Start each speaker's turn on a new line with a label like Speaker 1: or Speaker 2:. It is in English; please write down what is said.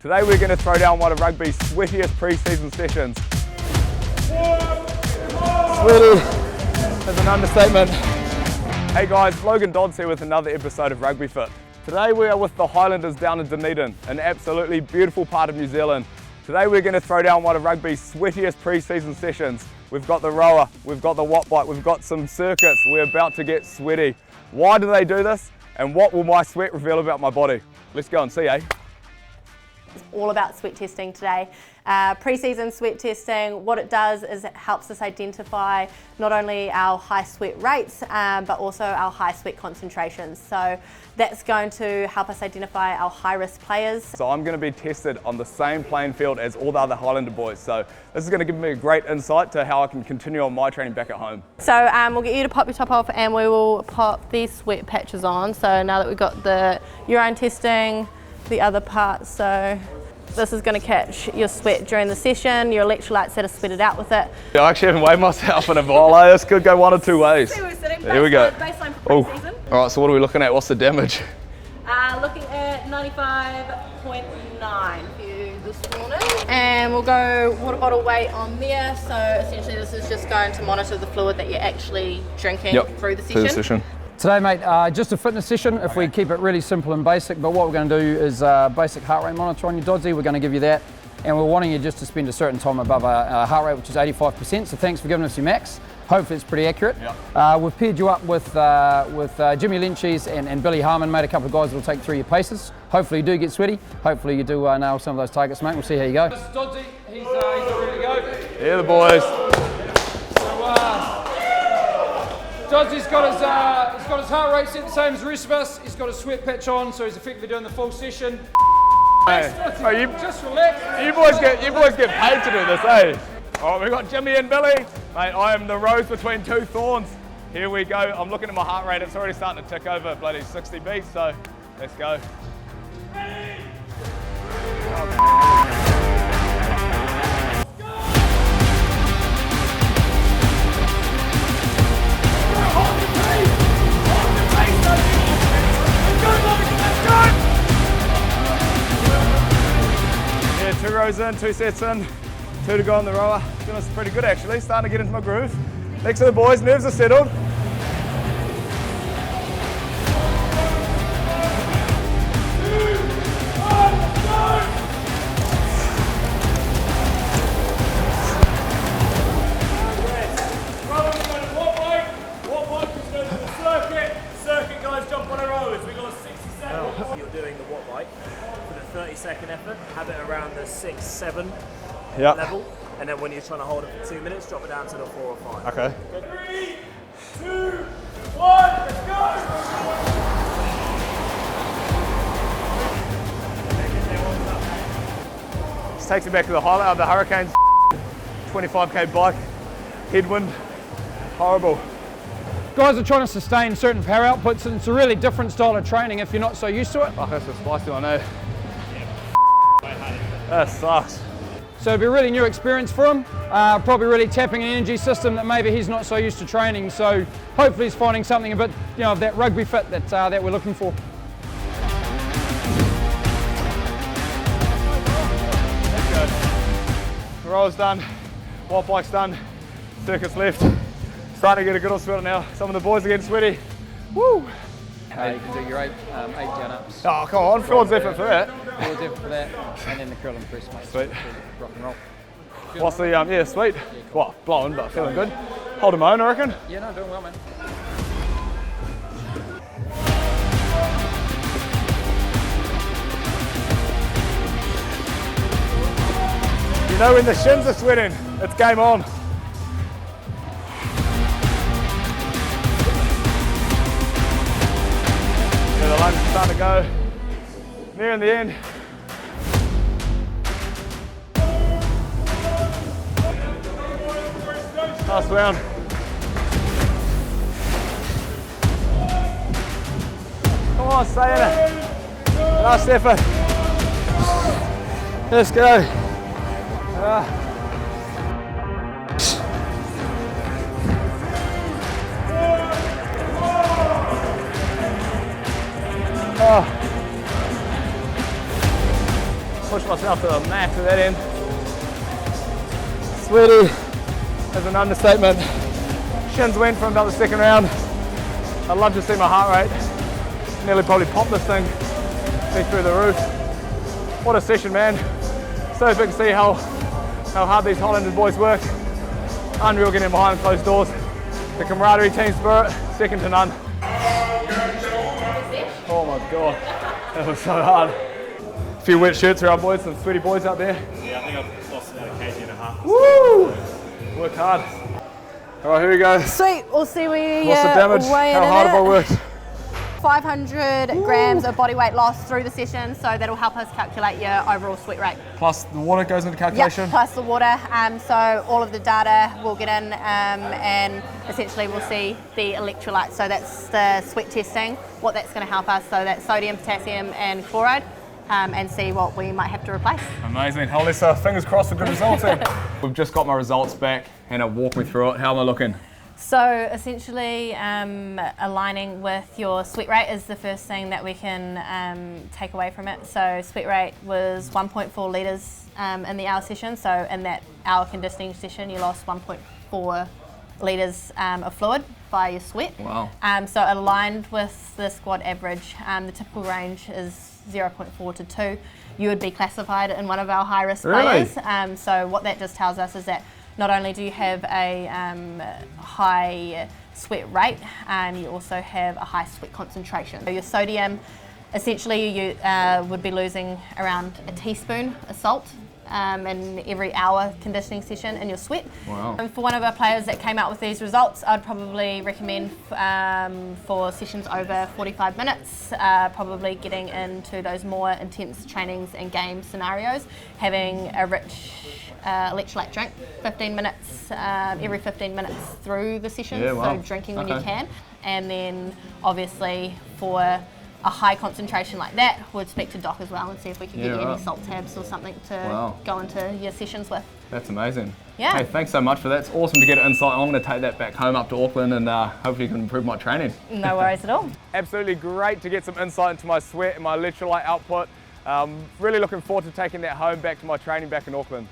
Speaker 1: Today we're going to throw down one of Rugby's sweatiest pre-season sessions. Sweaty is an understatement. Hey guys, Logan Dodds here with another episode of Rugby Fit. Today we are with the Highlanders down in Dunedin, an absolutely beautiful part of New Zealand. Today we're going to throw down one of Rugby's sweatiest pre-season sessions. We've got the rower, we've got the watt bike, we've got some circuits. We're about to get sweaty. Why do they do this? And what will my sweat reveal about my body? Let's go and see, eh?
Speaker 2: It's all about sweat testing today. Pre-season sweat testing, what it does is it helps us identify not only our high sweat rates, but also our high sweat concentrations. So that's going to help us identify our high-risk players.
Speaker 1: So I'm going to be tested on the same playing field as all the other Highlander boys. So this is going to give me a great insight to how I can continue on my training back at home.
Speaker 2: So we'll get you to pop your top off and we will pop these sweat patches on. So now that we've got the urine testing, the other parts, so this is going to catch your sweat during the session, your electrolytes that are sweated out with it.
Speaker 1: Yeah, I actually haven't weighed myself in a while. This could go one of two ways. Here we go.
Speaker 2: Baseline for pre-season.
Speaker 1: All right, so what are we looking at? What's the damage?
Speaker 2: Looking at 95.9 for you this morning. And we'll go water bottle weight on there. So essentially this is just going to monitor the fluid that you're actually drinking through the session.
Speaker 3: Today, mate, just a fitness session if we keep it really simple and basic, but what we're going to do is basic heart rate monitor on your Doddsy. We're going to give you that, and we're wanting you just to spend a certain time above a heart rate, which is 85%, so thanks for giving us your max. Hopefully it's pretty accurate. We've paired you up with Jimmy Lynchies and Billy Harmon, mate, a couple of guys that will take through your paces. Hopefully you do get sweaty. Hopefully you do nail some of those targets, mate. We'll see how you go. This is Doddsy, he's all ready to go.
Speaker 1: Yeah, the boys.
Speaker 3: Doddsy's got his heart rate set the same as the rest of us. He's got his sweat patch on, so he's effectively doing the full session.
Speaker 1: Hey,
Speaker 3: just relax.
Speaker 1: You boys get paid to do this, eh? All right, we've got Jimmy and Billy. Mate, I am the rose between two thorns. Here we go. I'm looking at my heart rate. It's already starting to tick over bloody 60 beats, so let's go. Ready? Yeah, 2 rows in, 2 sets in, 2 to go on the rower. It's pretty good actually, starting to get into my groove. Next to the boys, nerves are settled.
Speaker 4: You're doing the watt bike for the 30-second effort, have it around the 6-7 level, and then when you're trying to hold it for 2 minutes, drop it down to the 4 or 5.
Speaker 1: Okay.
Speaker 4: 3, 2, 1, let's go!
Speaker 1: This takes me back to the highlight, the Hurricanes 25k bike, headwind, horrible.
Speaker 3: Guys are trying to sustain certain power outputs, and it's a really different style of training if you're not so used to it.
Speaker 1: Oh, that's a spicy one, eh? That sucks.
Speaker 3: So it'll be a really new experience for him, probably really tapping an energy system that maybe he's not so used to training, so hopefully he's finding something a bit, of that rugby fit that we're looking for.
Speaker 1: Let's go. The roll's done, watt bike's done, circuit's left. Starting to get a good old sweat now. Some of the boys are getting sweaty. Woo!
Speaker 3: You can do your 8 down ups.
Speaker 1: Oh, come on, Ford's effort for that.
Speaker 3: Ford's effort for that, and then the curl and press, mate.
Speaker 1: Sweet.
Speaker 3: Rock and roll.
Speaker 1: What's the, yeah, sweet. Well, blowing, but feeling good. Holding my own, I reckon.
Speaker 3: Yeah, no, doing well, man.
Speaker 1: You know when the shins are sweating, it's game on. Yeah, the lungs are starting to go. Nearing the end. Last round. Come on, stay in it. Last effort. Let's go. push myself to the max at that end. Sweaty is an understatement. Shins went from about the second round. I'd love to see my heart rate. Nearly probably popped this thing through the roof. What a session, man. So big to see how hard these Highlanders boys work. Unreal getting behind closed doors. The camaraderie, team spirit, second to none. Oh my God, that was so hard. A few wet shirts around, boys, some sweaty boys out there.
Speaker 4: Yeah, I think I've lost about a kg and a half.
Speaker 1: Woo! Work hard. All right, here we go.
Speaker 2: Sweet, we'll see where you
Speaker 1: What's the damage? How hard have I worked?
Speaker 2: 500 grams of body weight loss through the session, so that'll help us calculate your overall sweat rate.
Speaker 1: Plus the water goes into calculation?
Speaker 2: Yep, plus the water. So all of the data will get in and essentially we'll see the electrolytes. So that's the sweat testing, what that's going to help us. So that's sodium, potassium and chloride and see what we might have to replace.
Speaker 1: Amazing. Well, let's fingers crossed for good results here. We've just got my results back. Hannah, walk me through it. How am I looking?
Speaker 2: So essentially aligning with your sweat rate is the first thing that we can take away from it. So sweat rate was 1.4 litres in the hour session. So in that hour conditioning session you lost 1.4 litres of fluid by your sweat.
Speaker 1: Wow.
Speaker 2: So aligned with the squad average, the typical range is 0.4 to 2. You would be classified in one of our high risk players. So what that just tells us is that not only do you have a high sweat rate, you also have a high sweat concentration. So your sodium, essentially you would be losing around a teaspoon of salt in every hour conditioning session in your sweat.
Speaker 1: Wow.
Speaker 2: And for one of our players that came out with these results, I'd probably recommend for sessions over 45 minutes, probably getting into those more intense trainings and game scenarios, having a rich electrolyte drink 15 minutes every 15 minutes through the session.
Speaker 1: Yeah, wow.
Speaker 2: So drinking when you can, and then obviously for a high concentration like that, we'd speak to Doc as well and see if we can get you any salt tabs or something to go into your sessions with.
Speaker 1: That's amazing.
Speaker 2: Yeah.
Speaker 1: Hey, thanks so much for that. It's awesome to get an insight. I'm going to take that back home up to Auckland and hopefully can improve my training.
Speaker 2: No worries at all.
Speaker 1: Absolutely great to get some insight into my sweat and my electrolyte output. Really looking forward to taking that home back to my training back in Auckland.